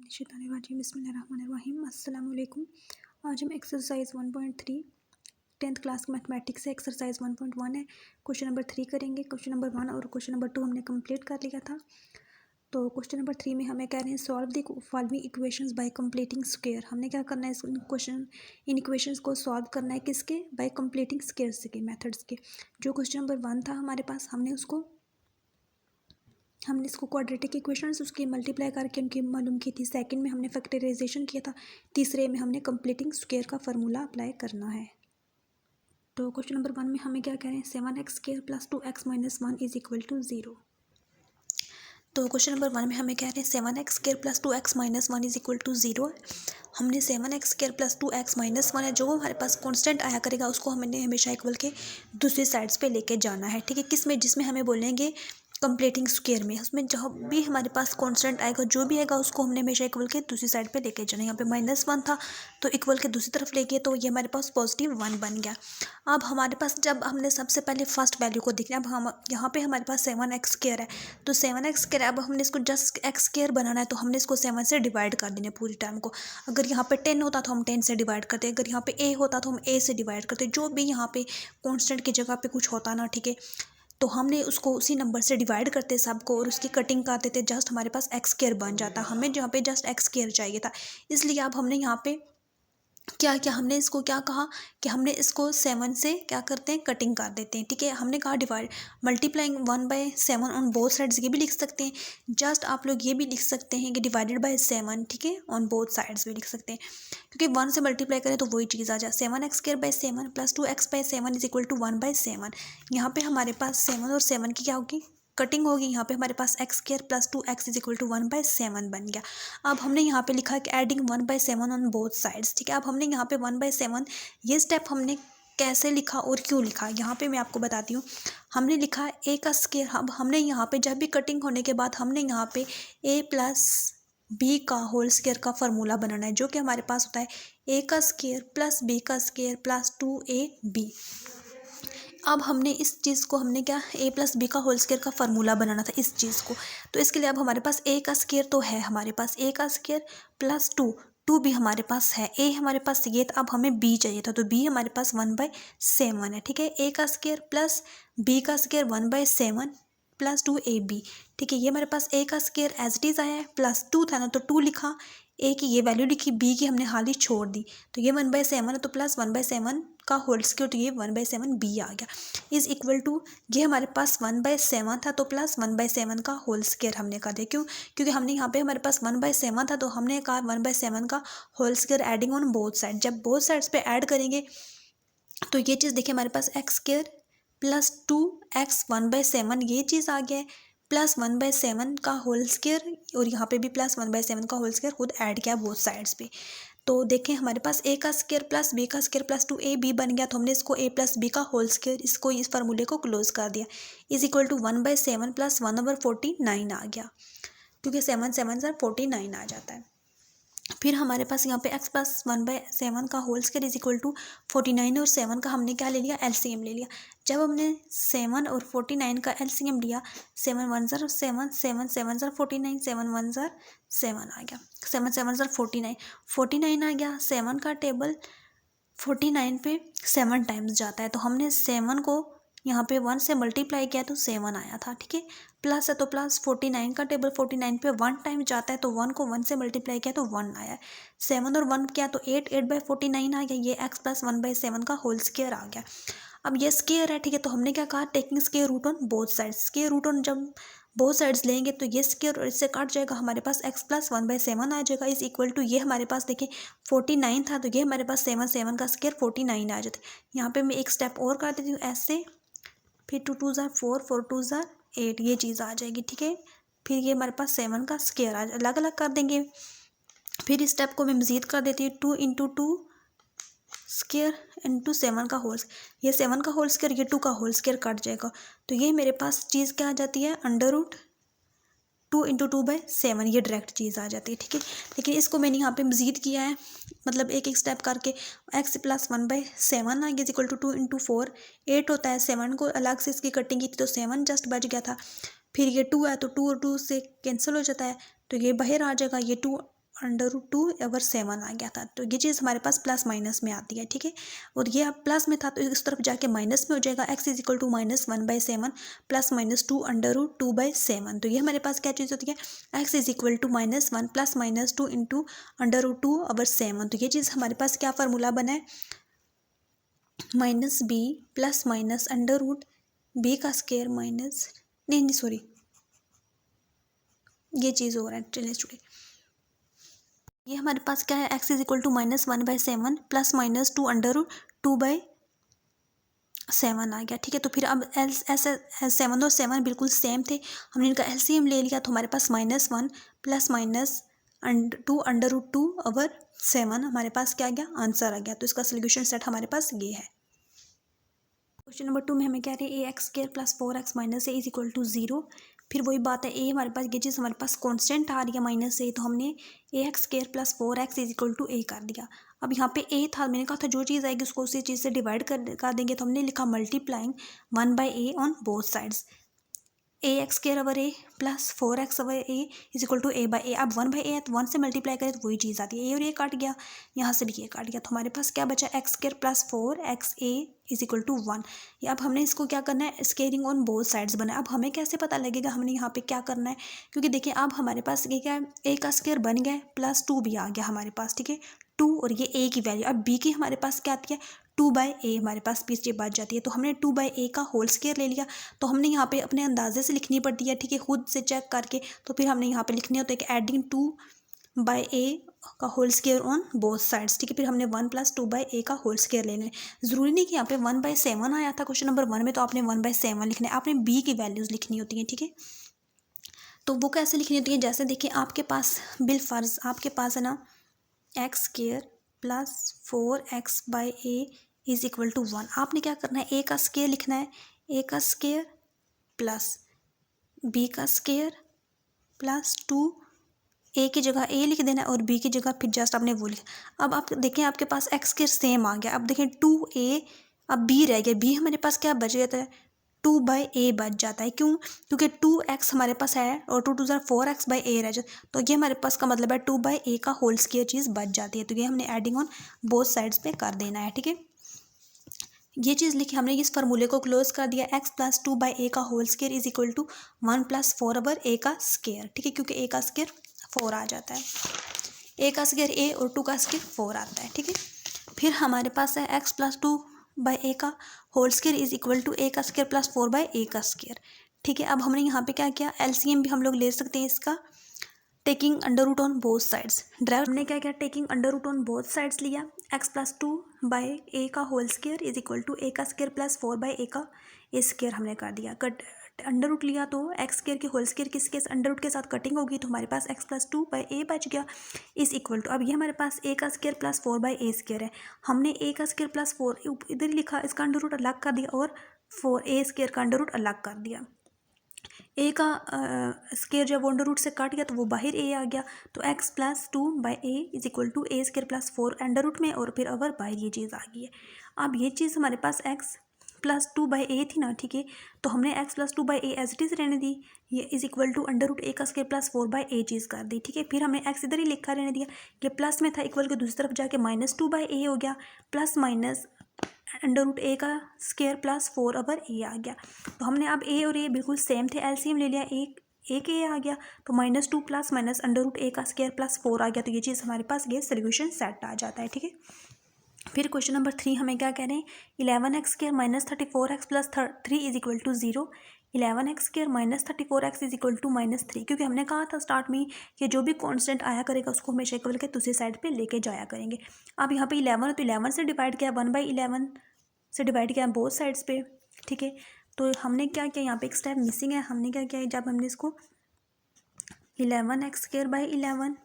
मिनशैतानिर्रजीम बिस्मिल्लाहिर्रहमानिर्रहीम अस्सलाम वालेकुम। आज हम एक्सरसाइज 1.3 10th क्लास मैथमेटिक्स से एक्सरसाइज 1.1 है, क्वेश्चन नंबर 3 करेंगे। क्वेश्चन नंबर 1 और क्वेश्चन नंबर 2 हमने कंप्लीट कर लिया था। तो क्वेश्चन नंबर 3 में हमें कह रहे हैं solve the following equations bye completing square. हमने क्या करना है, इन इक्वेशंस को सॉल्व करना है किसके, बाय कंप्लीटिंग स्क्वायर्स के मेथड्स के। जो क्वेश्चन नंबर 1 था हमारे पास, हमने इसको क्वाड्रेटिक इक्वेशंस उसकी मल्टीप्लाई करके उनकी मालूम की थी। सेकंड में हमने फैक्टराइजेशन किया था। तीसरे में हमने कंप्लीटिंग स्क्वायर का फार्मूला अप्लाई करना है। तो क्वेश्चन नंबर 1 में हमें क्या कह रहे हैं, 7x² + 2x - 1 = 0। तो क्वेश्चन नंबर 1 में हमें कह रहे हैं 7x² + 2x - 1 = 0। हमने 7x² + 2x - 1 है, जो हमारे पास कांस्टेंट आया करेगा उसको हमने हमेशा इक्वल के दूसरी साइड्स पे लेके जाना है। ठीक है, किस में, जिसमें हमें बोलेंगे कंप्लीटिंग स्क्वायर में, उसमें जहाँ भी हमारे पास कांस्टेंट आएगा जो भी आएगा उसको हमने हमेशा इक्वल के दूसरी साइड पे लेके जाना है। यहाँ पे -1 था तो इक्वल के दूसरी तरफ लेके, तो ये हमारे पास +1 बन गया। अब हमारे पास जब हमने सबसे पहले फर्स्ट वैल्यू को देखना, अब हम यहाँ पे हमारे पास 7x² है, तो 7x², अब हमने इसको जस्ट x² बनाना है तो हमने इसको 7 से डिवाइड कर देना है पूरी टर्म को। अगर यहाँ पे 10 होता तो हम 10 से डिवाइड करते, अगर यहाँ पे a होता तो हम a से डिवाइड करते, जो भी यहाँ पे कॉन्स्टेंट की जगह पे कुछ होता ना, ठीक है, तो हमने उसको उसी नंबर से डिवाइड करते सबको और उसकी कटिंग कर देते, जस्ट हमारे पास x² बन जाता। हमें जहाँ पे जस्ट x² चाहिए था, इसलिए अब हमने यहाँ पे क्या क्या, हमने इसको क्या कहा कि हमने इसको 7 से क्या करते हैं, कटिंग कर देते हैं। ठीक है, हमने कहा divide multiplying 1/7 on both sides, ये भी लिख सकते हैं। जस्ट आप लोग ये भी लिख सकते हैं कि डिवाइडेड बाय 7, ठीक है, ऑन बोथ साइड्स भी लिख सकते हैं, क्योंकि 1 से मल्टीप्लाई करें तो वही चीज़ आ जाए। 7x² / 7 + 2x/7 = 1/7। यहाँ पे हमारे पास 7 और 7 की क्या होगी, कटिंग होगी। यहाँ पे हमारे पास x² + 2x = 1/7 बन गया। अब हमने यहाँ पे लिखा कि एडिंग 1/7 ऑन बोथ साइड्स। ठीक है, अब हमने यहाँ पे 1/7 ये स्टेप हमने कैसे लिखा और क्यों लिखा, यहाँ पे मैं आपको बताती हूँ। हमने लिखा a का स्क्वायर, अब हमने यहाँ पे जब भी कटिंग होने के बाद हमने यहाँ पे a + b का होल स्क्वायर का फार्मूला बनाना है, जो कि हमारे पास होता है a का स्क्वायर + b का स्क्वायर + 2ab। अब हमने इस चीज़ को, हमने क्या, a + b का होल स्क्वायर का फार्मूला बनाना था इस चीज़ को, तो इसके लिए अब हमारे पास a का स्क्वायर तो है, हमारे पास a का स्क्वायर + 2 भी हमारे पास है, a हमारे पास ये था, अब हमें b चाहिए था, तो b हमारे पास 1/7 है। ठीक है, a का स्क्वायर + b का स्क्वायर 1/7 + 2ab। ठीक है, ये हमारे पास a का स्क्वायर एज इट इज़ आया है, +2 था ना तो 2 लिखा, a की ये वैल्यू लिखी, b की हमने हाल ही छोड़ दी, तो ये 1/7 है तो +1/7 का होल स्क्वायर, तो ये 1/7 b आ गया, इज़ इक्वल टू, ये हमारे पास 1/7 था तो +1/7 का होल स्क्वायर हमने कर दिया। क्यों, क्योंकि हमने यहाँ पे हमारे पास 1/7 था तो हमने कहा 1/7 का whole square adding on both side. जब बोथ साइड्स पे ऐड करेंगे तो ये चीज़ देखिए, हमारे पास x² + 2x 1/7 ये चीज़ आ गया है, +1/7 का होल स्क्वायर, और यहाँ पे भी +1/7 का होल स्क्वायर खुद ऐड किया बोथ साइड्स पे। तो देखें हमारे पास a का स्क्वायर + b का स्क्वायर + 2ab बन गया, तो हमने इसको a + b का होल स्क्वायर, इसको इस फार्मूले को क्लोज कर दिया, इज़ इक्वल टू 1/7 + 1/49 आ गया, क्योंकि 7 7 से 49 आ जाता है। फिर हमारे पास यहाँ पे x + 1/7 का whole square is equal to 49 और 7 का हमने क्या ले लिया, एलसीएम ले लिया। जब हमने 7 और 49 का एलसीएम लिया, 7 1 ज़र 7, 7 7 ज़र 49, 7 1 ज़र 7 आ गया, 7 7 ज़र 49, 49 आ गया। 7 का टेबल 49 पे 7 टाइम्स जाता है, तो हमने 7 को यहाँ पे 1 से मल्टीप्लाई किया तो 7 आया था। ठीक है, प्लस है तो प्लस, 49 का टेबल 49 पे 1 टाइम जाता है तो 1 को 1 से मल्टीप्लाई किया तो 1 आया। 7 और 1 किया तो 8, 8/49 आ गया, ये x + 1/7 का होल स्क्वायर आ गया। अब ये स्क्वायर है, ठीक है, तो हमने क्या कहा, taking square root on both sides. Square root on जब बोथ साइड्स लेंगे तो ये स्क्वायर और इससे कट जाएगा, हमारे पास x + 1/7 आ जाएगा, इज इक्वल टू, ये हमारे पास देखिए 49 था तो ये हमारे पास 7 7 का स्क्वायर 49 आ जाता है। यहाँ पे मैं एक स्टेप और कर देती हूँ ऐसे, फिर 2 2 ज़र 4, 4 2 ज़र 8, ये चीज़ आ जाएगी। ठीक है, फिर ये हमारे पास 7 का स्क्वायर अलग अलग कर देंगे। फिर इस स्टेप को मैं मज़ीद कर देती हूँ, 2 × 2 स्क्वायर इंटू 7 का होल, ये 7 का होल स्क्वायर, ये 2 का होल स्क्वायर कट जाएगा, तो ये मेरे पास चीज़ क्या आ जाती है, √2 × 2/7, ये डायरेक्ट चीज़ आ जाती है। ठीक है, लेकिन इसको मैंने यहाँ पे मज़ीद किया है, मतलब एक एक स्टेप करके, x + 1/7 आ गया इज इक्वल टू 2 × 4, 8 होता है। 7 को अलग से इसकी कटिंग की थी तो 7 जस्ट बच गया था। फिर ये 2 है तो 2 और 2 से कैंसिल हो जाता है, तो ये बाहर आ जाएगा, ये 2 2/7 आ गया था। तो ये चीज़ हमारे पास प्लस माइनस में आती है, ठीक है। और ये अब प्लस में था तो इस तरफ जाके माइनस में हो जाएगा। x is equal to -1/7 plus minus 2/7। तो ये हमारे पास क्या चीज़ होती है, x is equal to -1 plus minus 2 into √2/7। तो ये चीज़ हमारे पास क्या फार्मूला बना है, -b प्लस माइनस √b का स्क्वायर माइनस नहीं सॉरी ये चीज़ हो रहा है। चलिए स्टूडेंट, ये हमारे पास क्या है, x is equal to -1/7 plus minus 2/7 आ गया, ठीक है। तो फिर अब ऐसे 7 और 7 बिल्कुल सेम थे, हमने इनका एलसीएम ले लिया तो हमारे पास -1 प्लस माइनस 2/2/7 हमारे पास क्या आ गया, आंसर आ गया। तो इसका सोल्यूशन सेट हमारे पास ये है। क्वेश्चन नंबर 2 में हमें कह रहे हैं ax² plus 4x minus A is equal to 0। फिर वही बात है, ए हमारे पास ये चीज़ हमारे पास कांस्टेंट आ रही है माइनस ए, तो हमने ax² plus 4x is equal to A कर दिया। अब यहाँ पे ए था, मैंने कहा था जो चीज़ आएगी उसको उसी चीज़ से डिवाइड कर देंगे, तो हमने लिखा multiplying 1/a on both sides. ax² plus 4x is equal to a/a। अब 1/a है तो 1 से मल्टीप्लाई करें तो वही चीज़ आती है, ए और ये काट गया, यहाँ से भी ये काट गया, तो हमारे पास क्या बचा, x² plus 4xa is equal to 1। अब हमने इसको क्या करना है, स्केयरिंग ऑन बोथ साइड्स बना है। अब हमें कैसे पता लगेगा हमने यहाँ पे क्या करना है, क्योंकि देखिए अब हमारे पास ये क्या है, a का स्क्वायर बन गया प्लस 2 भी आ गया हमारे पास, ठीक है। 2 और ये a की वैल्यू, अब b की हमारे पास क्या आती है, 2/a हमारे पास पीछे बच जाती है, तो हमने 2/a का होल स्क्वायर ले लिया। तो हमने यहाँ पे अपने अंदाजे से लिखनी पड़ती है, ठीक है, खुद से चेक करके। तो फिर हमने यहाँ पे लिखनी होता है कि एडिंग 2/a का whole square on both sides, ठीक है। फिर हमने 1 प्लस 2/a का होल स्क्वायर ले लें। ज़रूरी नहीं कि यहाँ पे 1/7 आया था क्वेश्चन नंबर 1 में, तो आपने 1/7 लिखना है, आपने b की वैल्यूज़ लिखनी होती हैं, ठीक है। तो वो कैसे लिखनी होती है, जैसे देखिए आपके पास बिलफर्ज आपके पास है ना x² plus 4x/a is equal to 1। आपने क्या करना है, a का स्क्वायर लिखना है, a का स्क्वायर प्लस b का स्क्वायर प्लस 2, a की जगह a लिख देना है और b की जगह फिर जस्ट आपने वो लिखा। अब आप देखें आपके पास x स्क्वायर सेम आ गया। अब देखें 2a, अब b रह गया, b हमारे पास क्या बच जाता है, 2/a बच जाता है। क्यों, क्योंकि 2x हमारे पास है और 2 2 4x/a रह जाता है, तो ये हमारे पास का मतलब है 2/a का होल स्क्वायर चीज़ बच जाती है। तो ये हमने एडिंग ऑन बोथ साइड्स पे कर देना है, ठीक है। ये चीज़ लिखी, हमने इस फार्मूले को क्लोज कर दिया, x प्लस 2/a का whole square is equal to 1 plus 4/a का स्क्वायर, ठीक है, क्योंकि a का स्क्वायर 4 आ जाता है, a का स्क्वायर a और 2 का स्क्वायर 4 आता है, ठीक है। फिर हमारे पास है x प्लस 2/a का whole square is equal to a का स्क्वायर प्लस 4/a का स्क्वायर, ठीक है। अब हमने यहाँ पे क्या किया, एलसीएम भी हम लोग ले सकते हैं इसका, taking under root on both sides. Drive हमने क्या किया, taking under root on both sides लिया, x प्लस 2/a का whole square is equal to a का स्क्वायर प्लस 4/a का स्क्वायर हमने कर दिया। कट अंडर रूट लिया तो x स्क्वायर के होल स्क्वायर किसके अंडर रूट के साथ कटिंग होगी, तो हमारे पास x प्लस 2/a बच गया इज इक्वल टू, अब ये हमारे पास a का स्क्वायर प्लस 4/a स्क्वायर है, हमने a का स्क्वायर प्लस 4 इधर ही लिखा, इसका अंडर रूट अलग कर दिया और 4a स्क्वायर का अंडर रूट अलग कर दिया। ए का स्क्वायर जब अंडर रूट से काट गया तो वो बाहर ए आ गया, तो x plus 2/a is equal to a square plus 4 under root में और फिर अवर बाहर ये चीज़ आ गई है। अब ये चीज़ हमारे पास x प्लस 2/a थी ना, ठीक है, तो हमने x plus 2/a as it is रहने दी, ये is equal to under root a का स्क्वायर प्लस 4/a चीज़ कर दी, ठीक है। फिर हमने x इधर ही लिखा रहने दिया, ये प्लस में था इक्वल के दूसरी तरफ जाके -2/a हो गया, plus minus under root a का स्क्वायर प्लस 4/a आ गया। तो हमने अब a और a बिल्कुल सेम थे, एलसीएम ले लिया, एक a आ गया, तो -2 plus minus under root a का स्क्वायर प्लस 4 आ गया, तो ये चीज़ हमारे पास ये सोल्यूशन सेट आ जाता है, ठीक है। फिर क्वेश्चन नंबर 3 हमें क्या कह रहे हैं, 11x² minus 34x plus 3 is equal to 0। 11x² minus 34x is equal to -3, क्योंकि हमने कहा था स्टार्ट में कि जो भी कांस्टेंट आया करेगा उसको हमेशा इक्वल के दूसरी साइड पे लेके जाया करेंगे। अब यहाँ पे 11 है तो 11 से डिवाइड किया, 1/11 से डिवाइड किया बोथ साइड्स पे, ठीक है। तो हमने क्या किया, यहाँ पे एक स्टेप मिसिंग है, हमने क्या किया, जब हमने इसको 11x²/11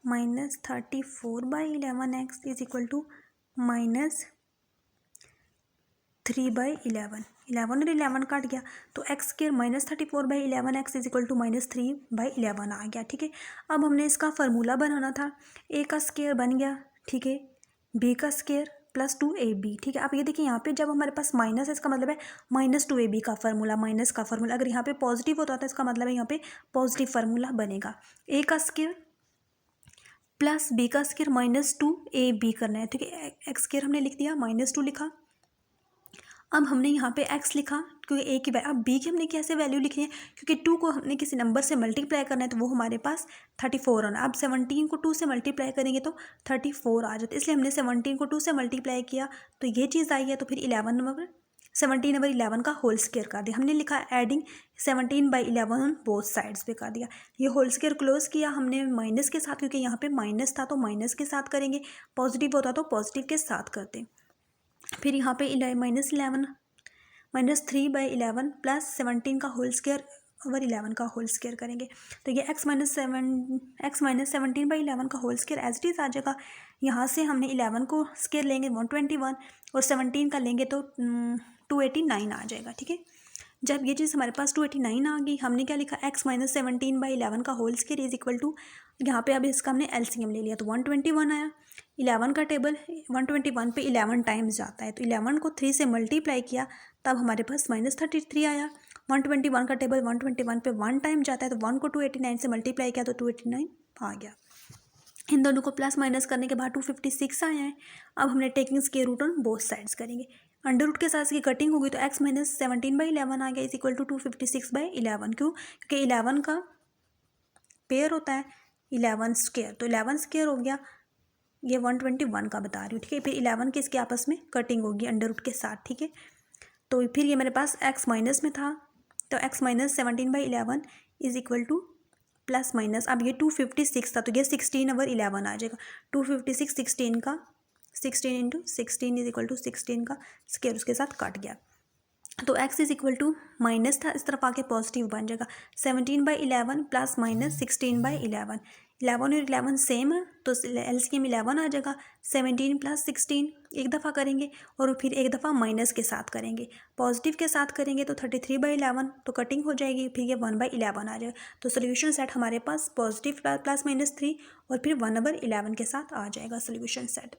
minus 34/11x is equal to -3/11, 11 और 11 काट गया, तो x² -34/11x is equal to -3/11 आ गया, ठीक है। अब हमने इसका फार्मूला बनाना था, a का स्क्वायर बन गया, ठीक है, b का स्क्वायर प्लस 2ab, ठीक है। अब ये देखिए यहाँ पे जब हमारे पास माइनस है इसका मतलब है -2ab का फार्मूला, माइनस का फार्मूला, अगर यहाँ पे पॉजिटिव होता है तो इसका मतलब है यहाँ पे पॉजिटिव फार्मूला बनेगा। a का स्क्वायर प्लस बी का स्क्वायर माइनस 2ab करना है, ठीक है। एक्स स्क्वायर हमने लिख दिया, -2 लिखा। अब हमने यहाँ पे x लिखा क्योंकि a की वैल्यू, अब b की हमने कैसे वैल्यू लिखनी है, क्योंकि 2 को हमने किसी नंबर से मल्टीप्लाई करना है तो वो हमारे पास 34 आना। अब 17 को 2 से मल्टीप्लाई करेंगे तो 34 आ जाता है, इसलिए हमने 17 को 2 से मल्टीप्लाई किया तो ये चीज़ आई है। तो फिर 17/11 का होल स्क्वायर कर दिया। हमने लिखा एडिंग 17/11 ऑन बोथ साइड्स पे कर दिया। ये होल स्क्वायर क्लोज किया हमने माइनस के साथ, क्योंकि यहाँ पे माइनस था तो माइनस के साथ करेंगे, पॉजिटिव होता तो पॉजिटिव के साथ करते। फिर यहाँ पे -3/11 प्लस 17 का होल स्क्वायर ओवर 11 का होल स्क्वायर करेंगे तो ये x माइनस 17/11 का whole square as it is आ जाएगा। यहाँ से हमने 11 को स्क्वायर लेंगे 121 और 17 का लेंगे तो 289 आ जाएगा, ठीक है। जब ये चीज़ हमारे पास 289 आ गई, हमने क्या लिखा, x माइनस 17/11 का whole square is equal to, यहाँ पे अब इसका हमने एलसीएम ले लिया तो 121 आया। 11 का टेबल 121 पे 11 टाइम्स जाता है तो 11 को 3 से मल्टीप्लाई किया तब हमारे पास -33 आया। 121 का टेबल 121 पे 1 टाइम जाता है तो 1 को 289 से मल्टीप्लाई किया तो 289 आ गया। इन दोनों को प्लस माइनस करने के बाद 256 आया है। अब हमने taking square root on both sides करेंगे। अंडर रूट के साथ इसकी कटिंग होगी तो x माइनस 17/11 आ गया इज इक्वल टू 256/11। क्यों? क्योंकि 11 का पेयर होता है 11 स्क्वायर, तो 11 स्क्वायर हो गया, ये 121 का बता रही हूँ, ठीक है। फिर 11 की इसके आपस में कटिंग होगी अंडर रूट के साथ, ठीक है। तो फिर ये मेरे पास x माइनस में था तो x minus 17/11 is equal to plus minus, अब ये 256 था तो ये 16/11 आ जाएगा। 256 16 का 16 इंटू 16 इज इक्वल टू 16 का स्क्वायर उसके साथ कट गया तो x is equal to minus था, इस तरफ आके पॉजिटिव बन जाएगा। 17/11 प्लस माइनस 16/11, 11 और 11 सेम है तो एलसीएम 11 आ जाएगा। 17 प्लस 16 एक दफ़ा करेंगे और फिर एक दफ़ा माइनस के साथ करेंगे, पॉजिटिव के साथ करेंगे तो 33/11 तो कटिंग हो जाएगी, फिर ये 1/11 आ जाएगा। तो सोल्यूशन सेट हमारे पास पॉजिटिव प्लस माइनस 3 और फिर 1/11 के साथ आ जाएगा सोल्यूशन सेट।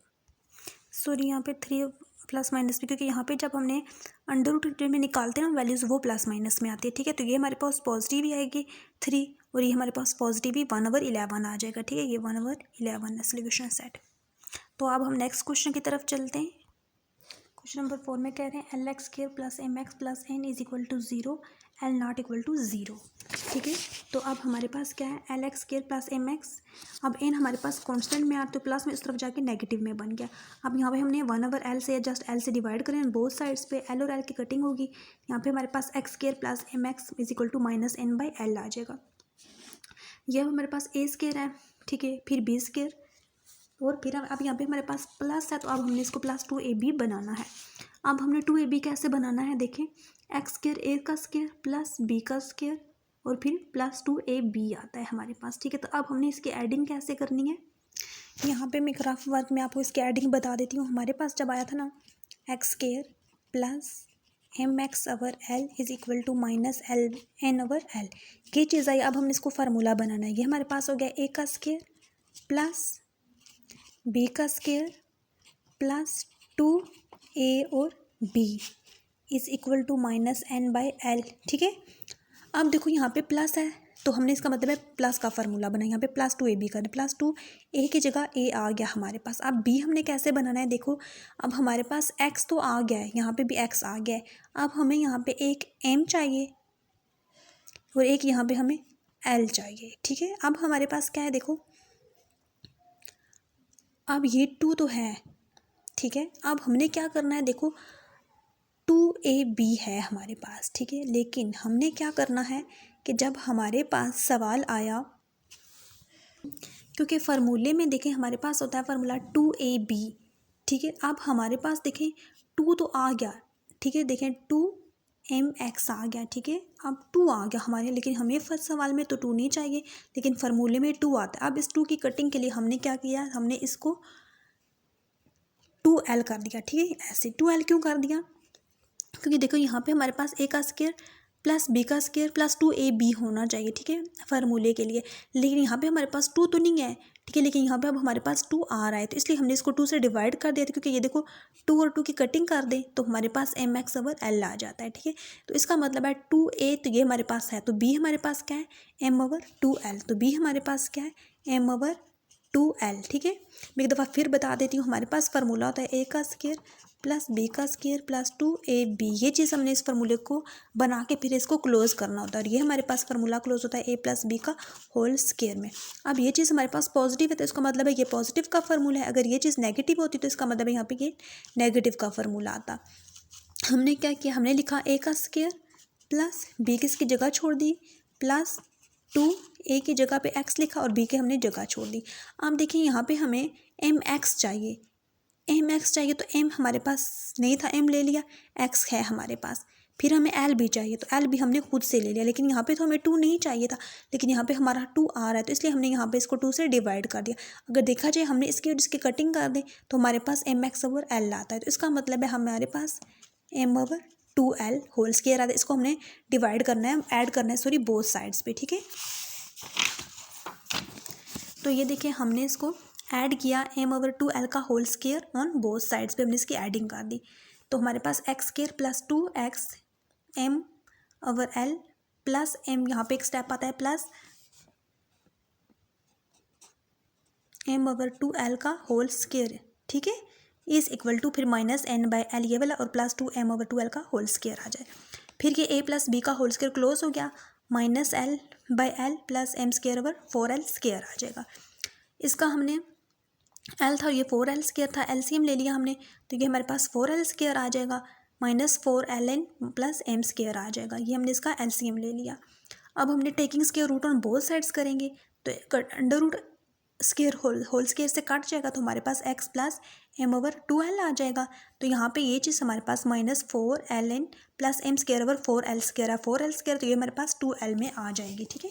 सॉरी यहाँ पे 3 प्लस माइनस में, क्योंकि यहाँ पे जब हमने अंडर रूट में निकालते हैं ना वैल्यूज़ वो प्लस माइनस में आती है, ठीक है। तो ये हमारे पास पॉजिटिव ही आएगी 3 और ये हमारे पास पॉजिटिव ही 1/11 आ जाएगा, ठीक है। ये 1/11 है सोल्यूशन सेट। तो अब हम नेक्स्ट क्वेश्चन की तरफ चलते हैं। क्वेश्चन नंबर 4 में कह रहे हैं LX² plus MX plus N is equal to 0, L not equal to 0, ठीक है। तो अब हमारे पास क्या है, LX² प्लस MX, अब N हमारे पास कांस्टेंट में आ तो प्लस में उस तरफ जाके नेगेटिव में बन गया। अब यहाँ पे हमने 1/L से जस्ट L से डिवाइड करें बोथ साइड्स पे, L और L की कटिंग होगी। यहाँ पे हमारे पास x² plus MX is equal to -N/L आ जाएगा। यह हमारे पास A² है, ठीक है, फिर B² और फिर अब यहाँ पे हमारे पास प्लस है तो अब हमने इसको प्लस 2ab बनाना है। अब हमने 2ab कैसे बनाना है, देखें, x² a का स्क्वायर प्लस b का स्क्वायर और फिर प्लस 2ab आता है हमारे पास, ठीक है। तो अब हमने इसकी एडिंग कैसे करनी है, यहाँ पे मैं ग्राफ वर्क में आपको इसकी एडिंग बता देती हूँ। हमारे पास जब आया था ना x² plus mx/l is equal to -n/l, ये चीज़ आई। अब हमने इसको फार्मूला बनाना है। ये हमारे पास हो गया a का स्क्वायर प्लस b का स्क्वायर प्लस 2a और b is equal to -n/l, ठीक है। अब देखो यहाँ पे प्लस है तो हमने इसका मतलब है प्लस का फार्मूला बना, यहाँ पे प्लस 2ab का, प्लस 2a की जगह a आ गया हमारे पास। अब b हमने कैसे बनाना है, देखो अब हमारे पास x तो आ गया है, यहाँ पे भी x आ गया है। अब हमें यहाँ पे एक m चाहिए और एक यहाँ पे हमें l चाहिए, ठीक है। अब हमारे पास क्या है, देखो अब ये 2 तो है, ठीक है। अब हमने क्या करना है, देखो 2ab है हमारे पास, ठीक है। लेकिन हमने क्या करना है कि जब हमारे पास सवाल आया, क्योंकि फार्मूले में देखें हमारे पास होता है फार्मूला 2ab, ठीक है। अब हमारे पास देखें 2 तो आ गया, ठीक है, देखें 2mx आ गया, ठीक है। अब 2 आ गया हमारे, लेकिन हमें फर्स्ट सवाल में तो 2 नहीं चाहिए, लेकिन फार्मूले में 2 आता है। अब इस 2 की कटिंग के लिए हमने क्या किया, हमने इसको 2l कर दिया, ठीक है। ऐसे 2l क्यों कर दिया, क्योंकि देखो यहाँ पे हमारे पास a का स्क्वायर प्लस b का स्क्वायर प्लस 2ab होना चाहिए, ठीक है, फार्मूले के लिए। लेकिन यहाँ पे हमारे पास 2 तो नहीं है, ठीक है, लेकिन यहाँ पे अब हमारे पास 2 आ रहा है तो इसलिए हमने इसको 2 से डिवाइड कर दिया था, क्योंकि ये देखो 2 और 2 की कटिंग कर दें तो हमारे पास mx/l आ जाता है, ठीक है। तो इसका मतलब है 2a तो ये हमारे पास है, तो b हमारे पास क्या है m/2l, तो b हमारे पास क्या है m/2l, 2l, ठीक है। मैं एक दफ़ा फिर बता देती हूँ, हमारे पास फार्मूला होता है a का स्क्वायर प्लस b का स्क्वायर प्लस 2ab। ये चीज़ हमने इस फार्मूले को बना के फिर इसको क्लोज करना होता है, और ये हमारे पास फार्मूला क्लोज होता है a प्लस बी का होल स्क्वायर में। अब ये चीज़ हमारे पास पॉजिटिव है तो इसका मतलब है ये पॉजिटिव का फार्मूला है, अगर ये चीज़ नेगेटिव होती तो इसका मतलब है यहाँ पे ये नेगेटिव का फार्मूला आता। हमने क्या किया, हमने लिखा a का स्क्वायर प्लस बी किसकी जगह छोड़ दी प्लस 2a की जगह पे x लिखा और b के हमने जगह छोड़ दी। अब देखिए यहाँ पे हमें mx चाहिए, mx चाहिए तो m हमारे पास नहीं था, m ले लिया, x है हमारे पास। फिर हमें l भी चाहिए तो l भी हमने खुद से ले लिया, लेकिन यहाँ पे तो हमें 2 नहीं चाहिए था, लेकिन यहाँ पे हमारा 2 आ रहा है तो इसलिए हमने यहाँ पे इसको 2 से डिवाइड कर दिया। अगर देखा जाए हमने इसकी और इसकी कटिंग कर दें तो हमारे पास mx ओवर l आता है, तो इसका मतलब है हमारे पास m over 2l whole square आता है। इसको हमने डिवाइड करना है, ऐड करना है सॉरी बोथ साइड्स पे, ठीक है। तो ये देखिए हमने इसको ऐड किया m ओवर 2l का whole square on both sides पे, हमने इसकी एडिंग कर दी। तो हमारे पास x square plus 2x m over l plus m, यहाँ पे एक स्टेप आता है प्लस m ओवर 2l का होल स्क्वायर, ठीक है, इज इक्वल टू फिर माइनस n बाई l ये वाला और प्लस 2m ओवर 2l का होल स्क्वायर आ जाए। फिर ये a प्लस b का होल स्क्वायर क्लोज हो गया, minus l by l plus m square over 4l square आ जाएगा। इसका हमने l था, ये 4l स्क्वायर था, एलसीएम ले लिया हमने, तो ये हमारे पास 4l स्क्वायर आ जाएगा minus 4ln plus m square आ जाएगा। ये हमने इसका एलसीएम ले लिया। अब हमने taking square root on both sides करेंगे तो under root square whole square से कट जाएगा, तो हमारे पास x plus m over 2l आ जाएगा। तो यहाँ पे ये चीज़ हमारे पास minus 4ln plus m square over 4l square है, 4l स्क्वायर, तो ये हमारे पास 2l में आ जाएगी, ठीक है।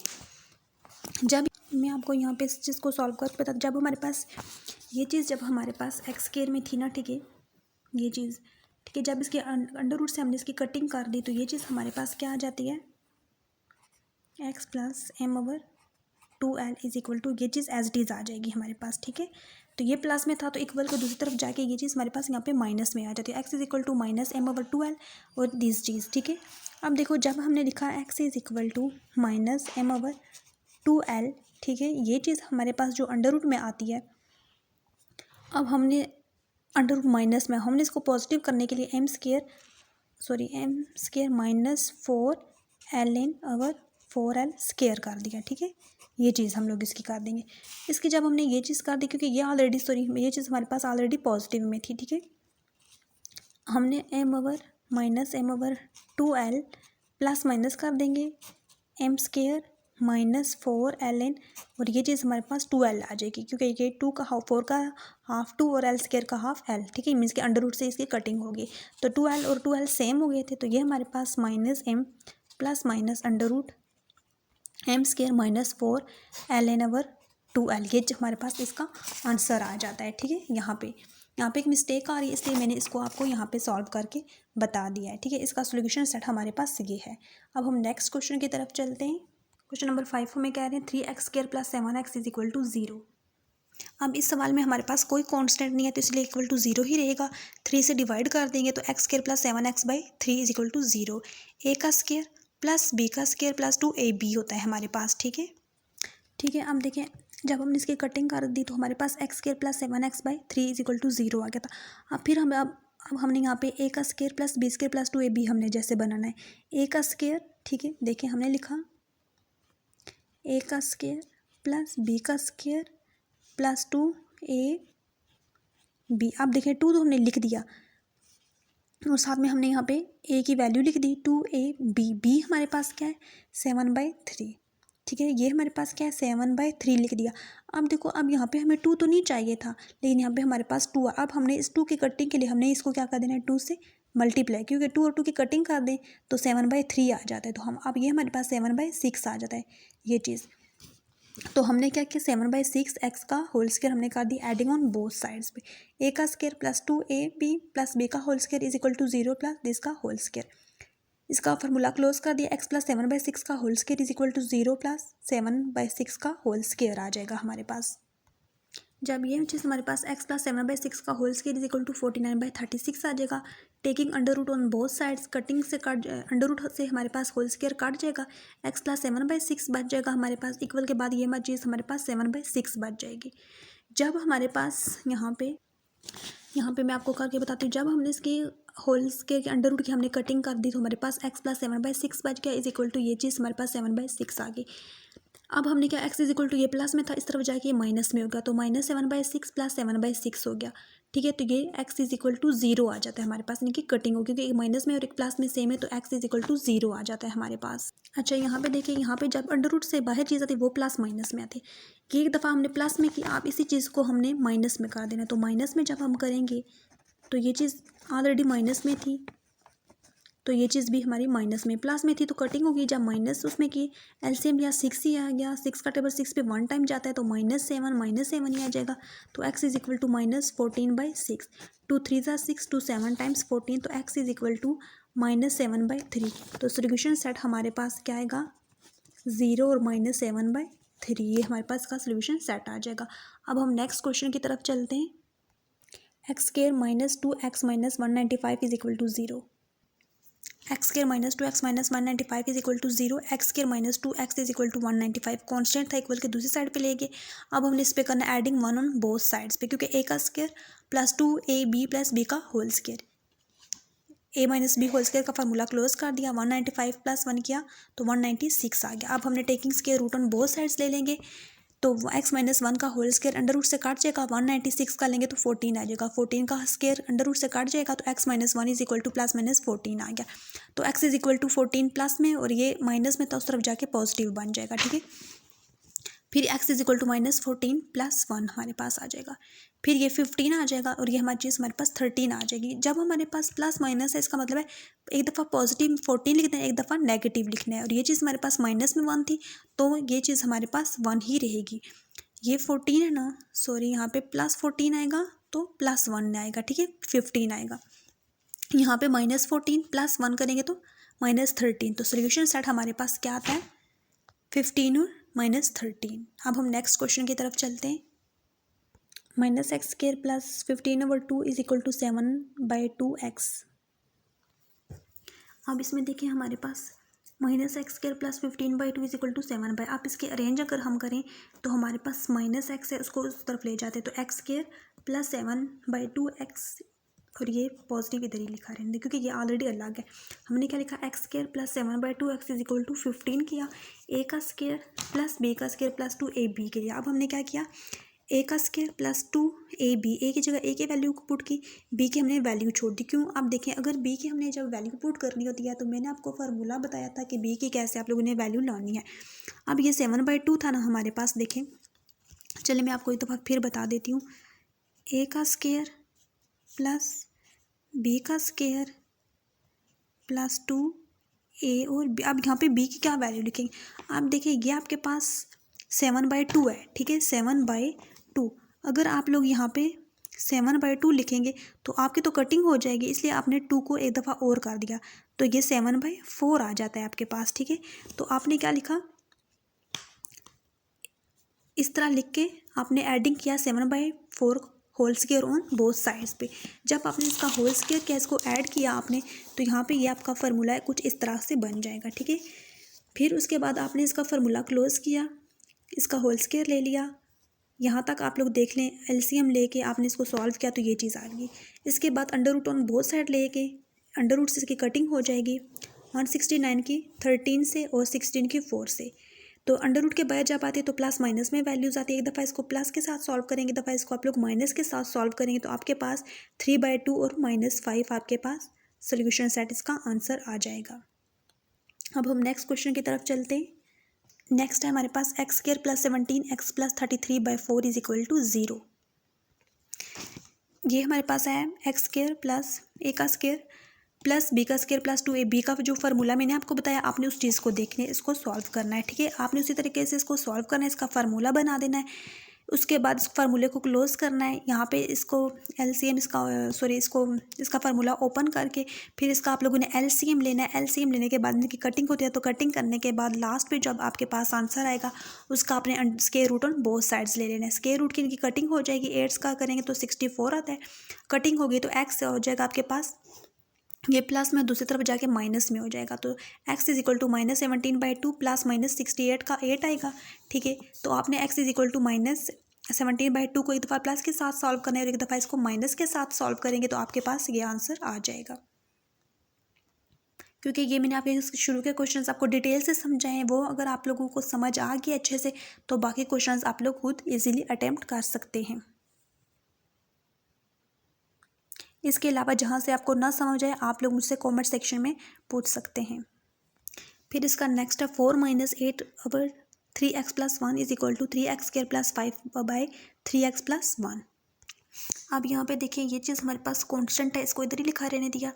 जब मैं आपको यहाँ पे इस चीज़ को सॉल्व करके बता, जब हमारे पास ये चीज़ जब हमारे पास एक्स स्क्वायर में थी ना, ठीक है, ये चीज़, ठीक है, जब इसके अंडर रूट से हमने इसकी कटिंग कर दी तो ये चीज़ हमारे पास क्या आ जाती है, X plus m over 2l is equal to, ये चीज़ एज इट इज़ आ जाएगी हमारे पास, ठीक है। तो ये प्लस में था तो इक्वल को दूसरी तरफ जाके ये चीज़ हमारे पास यहाँ पे माइनस में आ जाती है, X is equal to minus m over 2l और दिस चीज़, ठीक है। अब देखो जब हमने लिखा X is equal to minus m over 2l, ठीक है, ये चीज़ हमारे पास जो अंडर रूट में आती है, अब हमने अंडर रूट माइनस में हमने इसको पॉजिटिव करने के लिए m square minus 4ln over 4l square कर दिया, ठीक है। ये चीज़ हम लोग इसकी कर देंगे। इसकी जब हमने ये चीज़ कर दी, क्योंकि ये ऑलरेडी ये चीज़ हमारे पास ऑलरेडी पॉजिटिव में थी, ठीक है, हमने m over minus m over 2l plus minus कर देंगे m स्क्वायर माइनस 4ln, और ये चीज़ हमारे पास 2l आ जाएगी, क्योंकि ये 2 का हाफ 4 का हाफ 2 और l स्क्वायर का हाफ l, ठीक है, मीन्स के अंडर रूट से इसकी कटिंग होगी, तो 2l और 2l सेम हो गए थे, तो ये हमारे पास minus m plus minus under root m square minus 4ln over 2l, ये हमारे पास इसका आंसर आ जाता है, ठीक है। यहाँ पे एक मिस्टेक आ रही है, इसलिए मैंने इसको आपको यहाँ पे सॉल्व करके बता दिया है, ठीक है। इसका सोल्यूशन सेट हमारे पास ये है। अब हम नेक्स्ट क्वेश्चन की तरफ चलते हैं। क्वेश्चन नंबर 5 हमें कह रहे हैं 3x square plus 7x is equal to 0। अब इस सवाल में हमारे पास कोई कांस्टेंट नहीं है तो इसलिए इक्वल टू 0 ही रहेगा। 3 से डिवाइड कर देंगे तो x square plus 7x by 3 is equal to 0। a का स्क्वायर प्लस b का स्क्वायर प्लस 2ab होता है हमारे पास, ठीक है, ठीक है। अब देखें जब हमने इसकी कटिंग कर दी तो हमारे पास x square plus 7x by 3 is equal to 0 आ गया था। अब फिर अब हमने यहाँ पे a का square plus b square plus 2ab हमने जैसे बनाना है। a का स्क्वायर, ठीक है, देखिए हमने लिखा a का स्क्वायर प्लस b का स्क्वायर प्लस 2ab। अब देखिए 2 तो हमने लिख दिया और साथ में हमने यहाँ पे a की वैल्यू लिख दी 2ab। b हमारे पास क्या है 7/3, ठीक है, ये हमारे पास क्या है 7/3 लिख दिया। अब देखो अब यहाँ पे हमें 2 तो नहीं चाहिए था, लेकिन यहाँ पे हमारे पास 2 अब हमने इस 2 की कटिंग के लिए हमने इसको क्या कर देना है 2 से मल्टीप्लाई, क्योंकि 2 और 2 की कटिंग कर दें तो 7/3 आ जाता है। तो हम अब ये हमारे पास 7/6 आ जाता है ये चीज़। तो हमने क्या किया 7/6 x का होल स्क्वायर हमने कर दी एडिंग ऑन बोथ साइड्स पे। a का square plus 2ab plus b का whole square is equal to 0 plus this का होल स्क्वायर। इसका फार्मूला क्लोज कर दिया, x प्लस 7/6 का whole square is equal to 0 plus 7/6 का होल स्क्वायर आ जाएगा हमारे पास। जब ये चीज़ हमारे पास x प्लस 7/6 का whole square is equal to 49/36 आ जाएगा। Taking under root on both sides, cutting से कट अंडर रूट से हमारे पास होल स्क्वायर कट जाएगा, x प्लस 7/6 बच जाएगा हमारे पास। इक्वल के बाद ये चीज़ हमारे पास 7/6 बच जाएगी। जब हमारे पास यहाँ पे मैं आपको करके बताती हूँ, जब हमने इसकी होल स्क्वायर के अंडर रूट की हमने कटिंग कर दी तो हमारे पास x प्लस 7/6 बच गया इज इक्वल टू ये चीज़ हमारे पास 7/6 आ गई। अब हमने क्या x इज इक्वल टू ये प्लस में था, इस तरफ जाके ये माइनस में होगा, तो -7/6 प्लस 7/6 हो गया। ठीक है, तो ये x इज इक्वल टू 0 आ जाता है हमारे पास, यानी कि कटिंग हो, क्योंकि एक माइनस में और एक प्लस में सेम है, तो x इज इक्वल टू 0 आ जाता है हमारे पास। अच्छा, यहाँ पे देखिए, यहाँ पे जब अंडर रूट से बाहर चीज़ आती है वो प्लस माइनस में आती है। कि एक दफ़ा हमने प्लस में की, आप इसी चीज़ को हमने माइनस में कर देना, तो माइनस में जब हम करेंगे तो ये चीज़ ऑलरेडी माइनस में थी, तो ये चीज़ भी हमारी माइनस में, प्लस में थी तो कटिंग होगी। जब माइनस उसमें की एलसीएम या 6 ही आ गया, 6 का टेबल 6 पे 1 टाइम जाता है, तो -7 ही आ जाएगा। तो x इज इक्वल टू -14/6, 2 3 ज़ा 6, 2 7 टाइम्स 14, तो x इज इक्वल टू -7/3। तो सोल्यूशन सेट हमारे पास क्या आएगा, 0 और -7/3, ये हमारे पास का सोल्यूशन सेट आ जाएगा। अब हम नेक्स्ट क्वेश्चन की तरफ चलते हैं। x² - 2x - 195 is equal to 0। x² - 2x - 195 is equal to 0। x² - 2x is equal to 195 constant था, इक्वल के दूसरी साइड पे ले गए। अब हमने इस पे करना एडिंग 1 ऑन बोथ साइड्स पे, क्योंकि a का square plus 2ab plus b का whole square, a minus B whole square का फार्मूला क्लोज कर दिया, 195 प्लस 1 किया तो 196 आ गया। अब हमने taking square root on both sides ले लेंगे, तो x - 1 का होल स्क्वायर अंडर रूट से काट जाएगा, 196 का लेंगे तो 14 आ जाएगा, 14 का स्क्वायर अंडर रूट से काट जाएगा, तो x - 1 is equal to plus minus 14 आ गया। तो x is equal to 14 plus में और ये माइनस में, तो उस तरफ जाके पॉजिटिव बन जाएगा। ठीक है, फिर x is equal to -14 plus 1 हमारे पास आ जाएगा, फिर ये 15 आ जाएगा और ये हमारी चीज़ हमारे पास 13 आ जाएगी। जब हमारे पास प्लस माइनस है, इसका मतलब है एक दफ़ा पॉजिटिव 14 लिखना है, एक दफ़ा नेगेटिव लिखना है, और ये चीज़ हमारे पास माइनस में 1 थी, तो ये चीज़ हमारे पास 1 ही रहेगी। ये 14 है ना, सॉरी, यहाँ पे +14 आएगा तो +1 आएगा। ठीक है, 15 आएगा, यहाँ पे -14 प्लस 1 करेंगे तो -13। तो सोल्यूशन सेट हमारे पास क्या आता है, 15 और -13। अब हम नेक्स्ट क्वेश्चन की तरफ चलते हैं। -x² + 15/2 is equal to 7/2x। अब इसमें देखिए हमारे पास -x² + 15/2 इज इक्वल टू 7 आप इसके अरेंज अगर हम करें तो हमारे पास -x है, उसको उस तरफ ले जाते हैं, तो x² + 7/2x, और ये पॉजिटिव इधर ही लिखा रहने, क्योंकि ये ऑलरेडी अलग है। हमने क्या लिखा, x² + 7/2x is equal to 15 किया, a का स्क्वायर प्लस b का स्क्वायर प्लस 2ab के लिए। अब हमने क्या किया, a का स्क्वायर प्लस 2ab, a की जगह a की वैल्यू को पुट की, b की हमने वैल्यू छोड़ दी। क्यों, आप देखें, अगर b की हमने जब वैल्यू पुट करनी होती है तो मैंने आपको फार्मूला बताया था कि b की कैसे आप लोगों ने वैल्यू लानी है। अब ये 7/2 था ना हमारे पास, देखें, चलिए मैं आपको एक दफ़ा फिर बता देती हूँ। a का स्क्वायर प्लस b का स्क्वायर प्लस 2a और b। अब यहाँ पे b की क्या वैल्यू लिखेंगे, आप देखिए ये आपके पास 7/2 है। ठीक है, 7/2, अगर आप लोग यहाँ पे 7/2 लिखेंगे तो आपकी तो कटिंग हो जाएगी, इसलिए आपने 2 को एक दफ़ा और कर दिया, तो ये 7/4 आ जाता है आपके पास। ठीक है, तो आपने क्या लिखा, इस तरह लिख के आपने एडिंग किया 7/4 whole square on both sides पे। जब आपने इसका होल स्क्वायर किया, इसको ऐड किया आपने, तो यहाँ पे ये आपका फार्मूला है कुछ इस तरह से बन जाएगा। ठीक है, फिर उसके बाद आपने इसका फार्मूला क्लोज किया, इसका होल स्क्वायर ले लिया, यहाँ तक आप लोग देख लें, एलसीएम लेके आपने इसको सॉल्व किया तो ये चीज़ आ गई। इसके बाद under root on both side लेके अंडर रूट से इसकी कटिंग हो जाएगी, 169 की 13 से और 16 की 4 से। तो अंडर रूट के बाहर जब आती है तो प्लस माइनस में वैल्यूज़ आती है, एक दफ़ा इसको प्लस के साथ सॉल्व करेंगे, दफ़ा इसको आप लोग माइनस के साथ सॉल्व करेंगे, तो आपके पास 3/2 और -5 आपके पास सोल्यूशन सेट इसका आंसर आ जाएगा। अब हम नेक्स्ट क्वेश्चन की तरफ चलते हैं। नेक्स्ट है हमारे पास x² + 17x + 33/4 is equal to 0। ये हमारे पास है x² प्लस a का स्क्वायर प्लस b का स्क्वायर प्लस 2ab का जो फार्मूला मैंने आपको बताया, आपने उस चीज़ को देखने, इसको सॉल्व करना है। ठीक है, आपने उसी तरीके से इसको सॉल्व करना है, इसका फार्मूला बना देना है। उसके बाद इस फार्मूले को क्लोज करना है। यहाँ पे इसको एलसीएम इसका फार्मूला ओपन करके फिर इसका आप लोगों ने एलसीएम लेना है। एलसीएम लेने के बाद इनकी कटिंग होती है, तो कटिंग करने के बाद लास्ट पे जब आपके पास आंसर आएगा उसका आपने square root on both sides ले लेना है। स्क्वायर रूट की इनकी कटिंग हो जाएगी, 8 का करेंगे तो 64 आता है। कटिंग होगी तो एक्स हो जाएगा आपके पास, ये प्लस में दूसरी तरफ जाके माइनस में हो जाएगा, तो x is equal to -17/2 plus -68 का 8 आएगा। ठीक है, तो आपने x इज इक्वल टू -17/2 को एक दफ़ा प्लस के साथ सॉल्व करना है और एक दफ़ा इसको माइनस के साथ सॉल्व करेंगे तो आपके पास ये आंसर आ जाएगा। क्योंकि ये मैंने आपके शुरू के क्वेश्चंस आपको डिटेल से समझाए हैं, वो अगर आप लोगों को समझ आ गए अच्छे से तो बाकी क्वेश्चंस आप लोग खुद इजीली अटेम्प्ट कर सकते हैं। इसके अलावा जहाँ से आपको ना समझ आए आप लोग मुझसे कमेंट सेक्शन में पूछ सकते हैं। फिर इसका नेक्स्ट है 4 - 8 over 3x + 1 is equal to 3x² + 5 / 3x + 1। अब यहाँ पे देखिए ये चीज़ हमारे पास कांस्टेंट है, इसको इधर ही लिखा रहने दिया।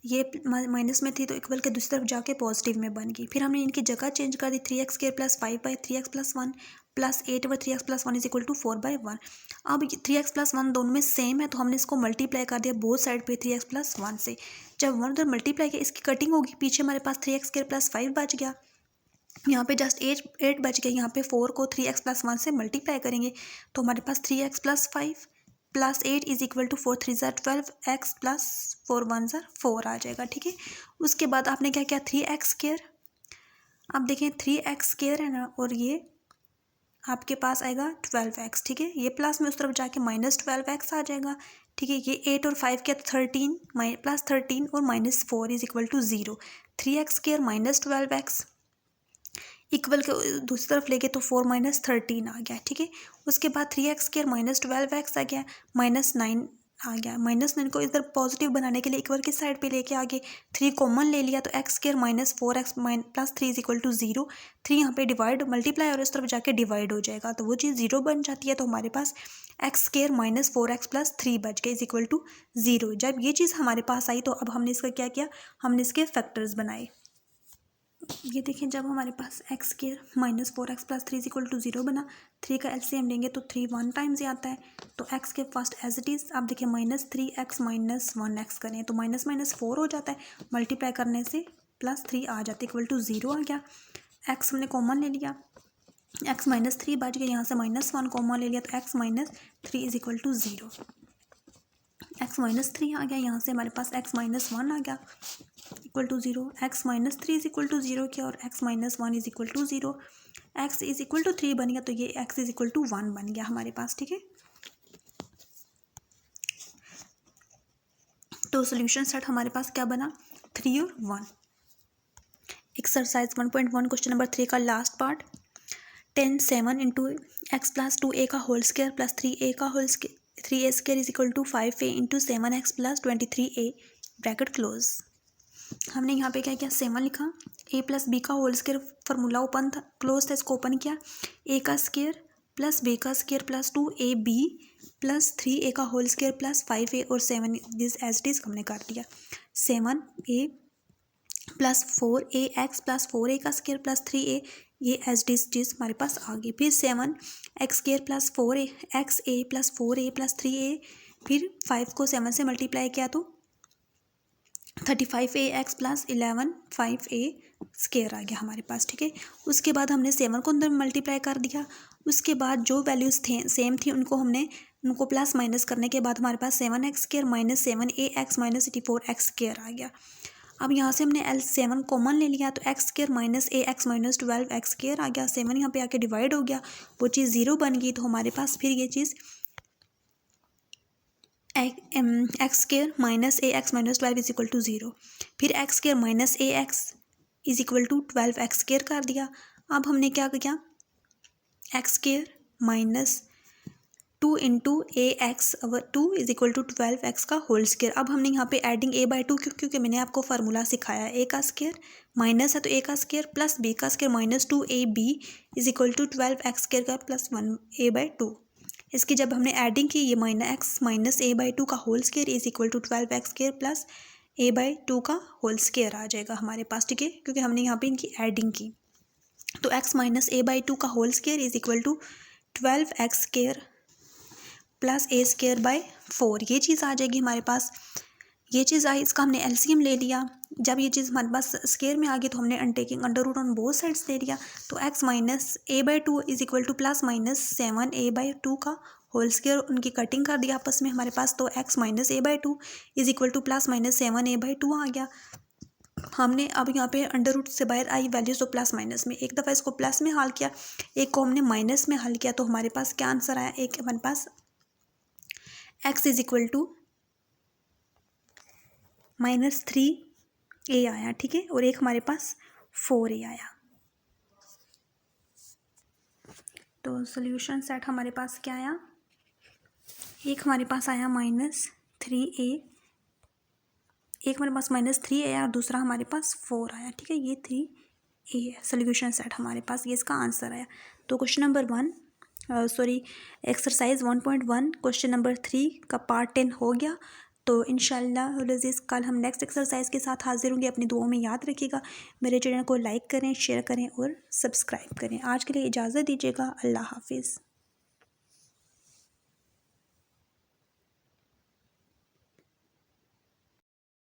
ये माइनस में थी तो इक्वल के दूसरी तरफ जाके पॉजिटिव में बन गई। फिर हमने इनकी जगह चेंज कर दी, 3x² + 5 / 3x + 1 plus 8 over 3x + 1 is equal to 4/1। अब 3x + 1 दोनों में सेम है तो हमने इसको मल्टीप्लाई कर दिया बोथ साइड पे 3x + 1 से। जब 1 उधर मल्टीप्लाई किया इसकी कटिंग होगी, पीछे हमारे पास 3x² + 5 बच गया, यहाँ पे जस्ट 8 बच गया। यहाँ पे 4 को 3x + 1 से मल्टीप्लाई करेंगे तो हमारे पास 3x + 5 + 8 is equal to 4 3 = 12 x + 4 1 = 4 आ जाएगा। ठीक है, उसके बाद आपने क्या किया 3x²। अब देखें 3x² है ना, और ये आपके पास आएगा 12x। ठीक है, ये प्लस में उस तरफ जाके -12x आ जाएगा। ठीक है, ये 8 और 5 के 13 + 13 और -4 is equal to 0। 3x² -12x equal के दूसरी तरफ लेके तो 4 - 13 आ गया। ठीक है, उसके बाद 3x² -12x आ गया, -9 आ गया। -9 को इधर पॉजिटिव बनाने के लिए इक्वल की साइड पे लेके आगे 3 कॉमन ले लिया तो x² -4x + 3 is equal to 0। 3 यहाँ पे डिवाइड मल्टीप्लाई और इस तरफ जाके डिवाइड हो जाएगा तो वो चीज़ 0 बन जाती है। तो हमारे पास x² -4x + 3 बच गए इज इक्वल टू 0। जब ये चीज़ हमारे पास आई तो अब हमने इसका क्या किया, हमने इसके फैक्टर्स बनाए। ये देखें जब हमारे पास x² -4x + 3 is equal to 0 बना, 3 का एलसीएम लेंगे तो 3 1 टाइम्स ही आता है, तो x के फर्स्ट एज इट इज़ आप देखिए -3x - 1x करें तो -4 हो जाता है, मल्टीप्लाई करने से +3 आ जाता है इक्वल टू 0 आ गया। x हमने कॉमन ले लिया, x -3 बच गया, यहाँ से -1 कॉमन ले लिया तो x - 3 is equal to 0। x -3 आ गया, यहाँ से हमारे पास x - 1 आ गया equal to 0। x - 3 is equal to 0 किया और x - 1 is equal to 0। x is equal to 3 बन गया तो ये x इज इक्वल टू 1 बन गया हमारे पास। ठीक है, तो सोल्यूशन सेट हमारे पास क्या बना 3 और 1। एक्सरसाइज 1.1 क्वेश्चन नंबर 3 का लास्ट पार्ट, 10 7 × x + 2a का होल स्क्वायर प्लस 3a का whole 3a² is equal to 5a × 7x + 23a bracket close. हमने यहाँ पे क्या किया 7 लिखा, a + b का होल स्क्वायर फार्मूला ओपन था, क्लोज था, इसको ओपन किया, a का स्क्वायर प्लस b का square plus 2ab plus 3a का होल स्क्वायर प्लस 5a और 7 दिस एज इट इज हमने कर दिया। 7a + 4ax + 4a का स्क्वायर प्लस 3a ये एज इट इज हमारे पास आ गई। फिर 7x² + 4xa + 4a + 3a, फिर 5 को 7 से मल्टीप्लाई किया तो 35ax + 11 5a² आ गया हमारे पास। ठीक है, उसके बाद हमने 7 को अंदर मल्टीप्लाई कर दिया, उसके बाद जो वैल्यूज़ थे सेम थी उनको प्लस माइनस करने के बाद हमारे पास 7x² - 7ax - 84x² आ गया। अब यहाँ से हमने L7 कॉमन ले लिया तो x² - ax - 12x² आ गया। 7 यहाँ पे आके डिवाइड हो गया, वो चीज़ 0 बन गई तो हमारे पास फिर ये चीज़ x² - ax - 12 is equal to 0। फिर x² - ax is equal to 12x² कर दिया। अब हमने क्या किया x² - 2 × ax/2 is equal to 12x का होल स्क्वायर। अब हमने यहाँ पे एडिंग a/2 क्योंकि मैंने आपको फार्मूला सिखाया a का स्क्वायर माइनस है तो a का स्क्वायर प्लस b का square -2ab is equal to 12x² का प्लस 1 a/2। इसकी जब हमने एडिंग की ये -x - a/2 का whole square is equal to 12x² plus a/2 का होल स्क्वायर आ जाएगा हमारे पास। ठीक है, क्योंकि हमने यहाँ पे इनकी एडिंग की तो x - a/2 का whole square is equal to 12x² plus a² by 4, ये चीज़ आ जाएगी हमारे पास। ये चीज़ आई, इसका हमने एलसीएम ले लिया। जब ये चीज़ हमारे पास स्क्वायर में आ गई तो हमने taking under root on both sides ले लिया। तो x minus a/2 is equal to plus minus 7a/2 का होल स्क्वायर, उनकी कटिंग कर दिया आपस में हमारे पास। तो x minus a/2 is equal to plus minus 7a/2 आ गया। हमने अब यहाँ पे अंडर रूट से बाहर आई वैल्यूज तो प्लस माइनस में, एक दफ़ा इसको प्लस में हल किया, एक को हमने माइनस में हल किया, तो हमारे पास क्या आंसर आया, एक हमारे पास x is equal to -3a आया, ठीक है, और एक हमारे पास 4a आया। तो सोल्यूशन सेट हमारे पास क्या आया, एक हमारे पास आया -3a, एक हमारे पास -3a आया और दूसरा हमारे पास 4 आया, ठीक है, ये 3a है। सोल्यूशन सेट हमारे पास, ये इसका आंसर आया। तो question number 1 exercise 1.1 question number 3 का पार्ट 10 हो गया। तो इंशाल्लाह अज़ीज़ कल हम नेक्स्ट एक्सरसाइज के साथ हाजिर होंगे। अपनी दुआओं में याद रखिएगा। मेरे चैनल को लाइक करें, शेयर करें और सब्सक्राइब करें। आज के लिए इजाज़त दीजिएगा। अल्लाह हाफिज़।